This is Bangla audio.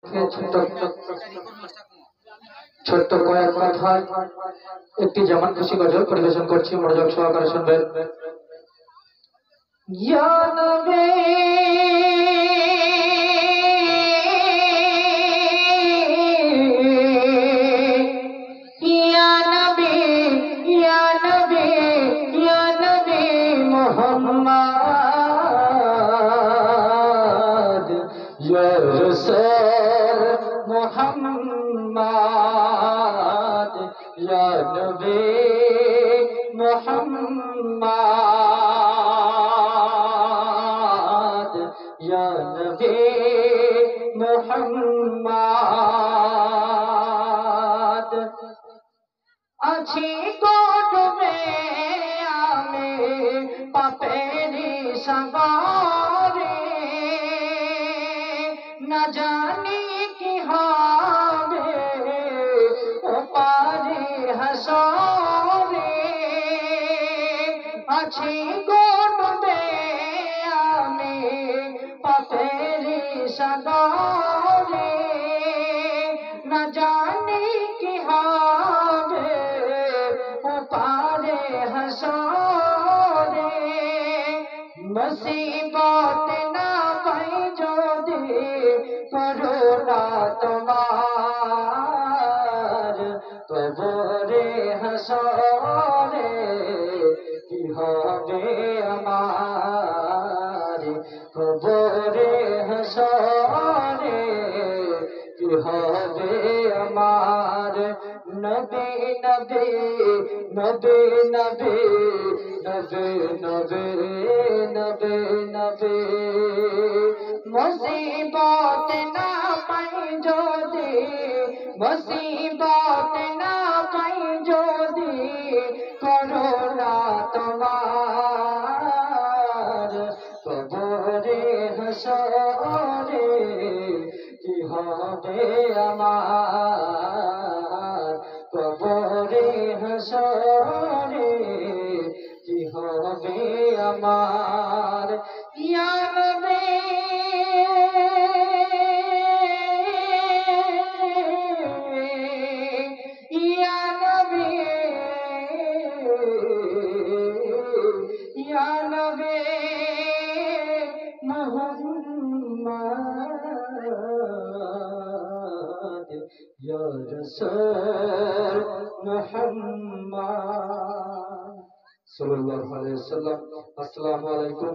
ছোট্ট ছোট্ট কয়েক কথায় একটি জামান খুশি গজল পরিবেশন করছি, মনোযোগ সহকারে শুনবেন। ইয়া নবী ইয়া নবী ইয়া নবী ইয়া নবী মুহাম্মদ ইয়া রাসূল মুহাম্মদ ইয়া নবী মুহাম্মদ ইয়া নবী মুহাম্মদ আছি কোটবে আমি পাপেরি সাগরে না জানি কি হবে ওপারে হাসরে আছি কোটবে আমি পাপেরি সাগরে না জানি কি হবে ওপারে হাসরে মুসিবত না পাই যদি করুণা তোমার কবরে হাসরে কি হবে আমার কবরে হাসরে কি হবে আমার নবী নবী নবী নবী নবী নবী নবী নবী মুসিবত না পাই যদি মুসিবত না পাই যদি করুণা তোমার কবরে হাসরে কি হবে আমার কবরে হাসরে কি হবে আমার ইয়া নবী ইয়া নবী ইয়া নবী মুহাম্মদ ইয়া রাসূল মুহাম্মদ সাল্লাল্লাহু আলাইহি ওয়াসাল্লাম। আসসালামু আলাইকুম।